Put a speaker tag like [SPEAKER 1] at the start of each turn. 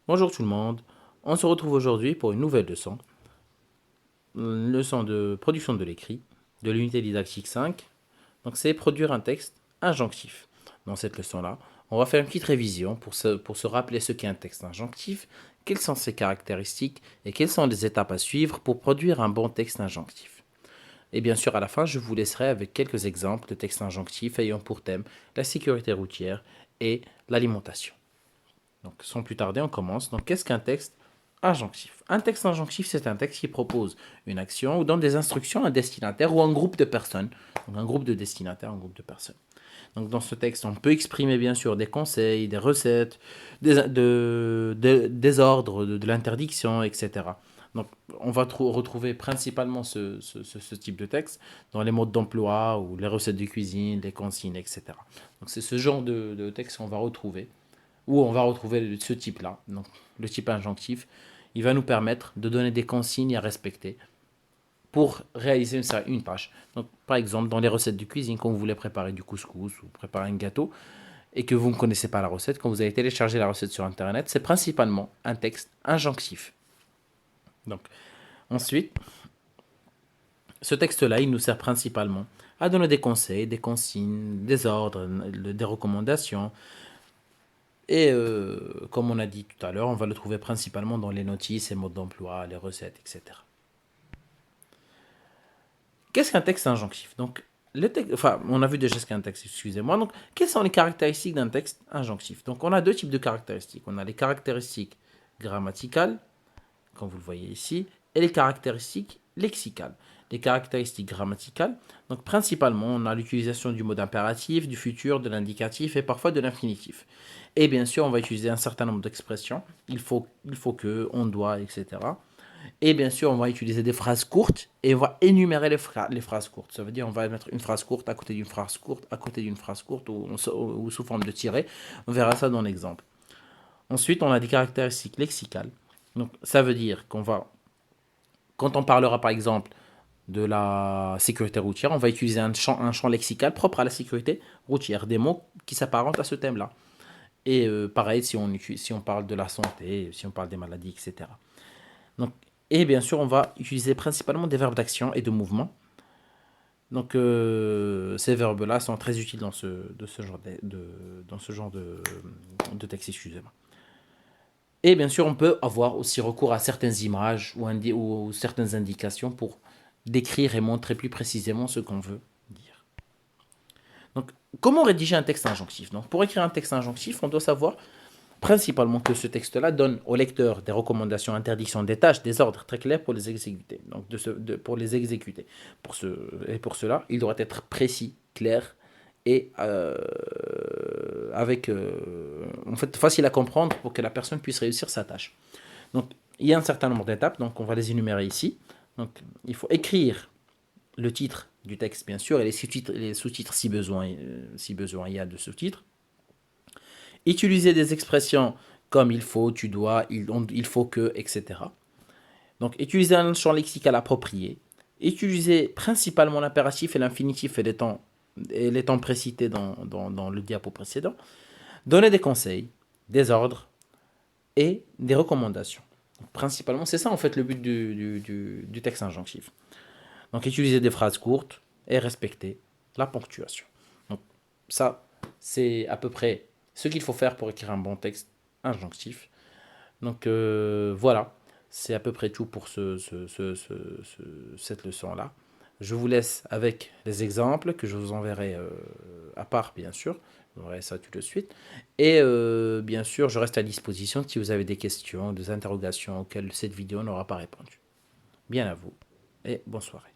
[SPEAKER 1] Bonjour tout le monde, on se retrouve aujourd'hui pour une nouvelle leçon, une leçon de production de l'écrit, de l'unité didactique 5. Donc c'est produire un texte injonctif. Dans cette leçon-là, on va faire une petite révision pour se rappeler ce qu'est un texte injonctif, quelles sont ses caractéristiques et quelles sont les étapes à suivre pour produire un bon texte injonctif. Et bien sûr, à la fin, je vous laisserai avec quelques exemples de textes injonctifs ayant pour thème la sécurité routière et l'alimentation. Donc, sans plus tarder, on commence. Donc, qu'est-ce qu'un texte injonctif? Un texte injonctif, c'est un texte qui propose une action ou donne des instructions à un destinataire ou à un groupe de personnes. Donc, un groupe de destinataires, un groupe de personnes. Donc, dans ce texte, on peut exprimer bien sûr des conseils, des recettes, des ordres, de l'interdiction, etc. Donc, on va retrouver principalement ce type de texte dans les modes d'emploi ou les recettes de cuisine, les consignes, etc. Donc, c'est ce genre de texte qu'on va retrouver où on va retrouver ce type-là, donc le type injonctif. Il va nous permettre de donner des consignes à respecter pour réaliser une tâche. Donc, par exemple, dans les recettes de cuisine, quand vous voulez préparer du couscous ou préparer un gâteau et que vous ne connaissez pas la recette, quand vous allez télécharger la recette sur Internet, c'est principalement un texte injonctif. Donc, ensuite, ce texte-là, il nous sert principalement à donner des conseils, des consignes, des ordres, des recommandations. Et comme on a dit tout à l'heure, on va le trouver principalement dans les notices, les modes d'emploi, les recettes, etc. Qu'est-ce qu'un texte injonctif? Donc, enfin, on a vu déjà ce qu'est un texte, excusez-moi. Donc, quelles sont les caractéristiques d'un texte injonctif? Donc, on a deux types de caractéristiques. On a les caractéristiques grammaticales, comme vous le voyez ici, et les caractéristiques lexicales. Les caractéristiques grammaticales, donc principalement, on a l'utilisation du mode impératif, du futur, de l'indicatif et parfois de l'infinitif. Et bien sûr, on va utiliser un certain nombre d'expressions. Il faut que, on doit, etc. Et bien sûr, on va utiliser des phrases courtes et on va énumérer les phrases courtes. Ça veut dire on va mettre une phrase courte à côté d'une phrase courte, à côté d'une phrase courte ou sous forme de tiret. On verra ça dans l'exemple. Ensuite, on a des caractéristiques lexicales. Donc, ça veut dire qu'on va, quand on parlera par exemple de la sécurité routière, on va utiliser un champ lexical propre à la sécurité routière, des mots qui s'apparentent à ce thème-là. Et pareil, si on parle de la santé, si on parle des maladies, etc. Donc, et bien sûr, on va utiliser principalement des verbes d'action et de mouvement. Donc, ces verbes-là sont très utiles dans ce genre dans ce genre de texte, excusez-moi. Et bien sûr, on peut avoir aussi recours à certaines images ou certaines indications pour décrire et montrer plus précisément ce qu'on veut dire. Donc, comment rédiger un texte injonctif? Donc, pour écrire un texte injonctif, on doit savoir principalement que ce texte-là donne au lecteur des recommandations, interdictions, des tâches, des ordres très clairs pour les exécuter. Donc, pour les exécuter. Et pour cela, il doit être précis, clair et en fait, facile à comprendre pour que la personne puisse réussir sa tâche. Donc, il y a un certain nombre d'étapes, donc on va les énumérer ici. Donc, il faut écrire le titre du texte, bien sûr, et les sous-titres si besoin il y a de sous-titres. Utiliser des expressions comme il faut, tu dois, il faut que, etc. Donc, utiliser un champ lexical approprié. Utiliser principalement l'impératif et l'infinitif et les temps précités dans le diapo précédent. Donner des conseils, des ordres et des recommandations. Donc, principalement, c'est ça en fait le but du texte injonctif. Donc, utiliser des phrases courtes et respecter la ponctuation. Donc, ça, c'est à peu près ce qu'il faut faire pour écrire un bon texte injonctif. Donc, voilà, c'est à peu près tout pour cette leçon-là. Je vous laisse avec les exemples que je vous enverrai à part, bien sûr. Vous verrez ça tout de suite. Et bien sûr, je reste à disposition si vous avez des questions, des interrogations auxquelles cette vidéo n'aura pas répondu. Bien à vous et bonne soirée.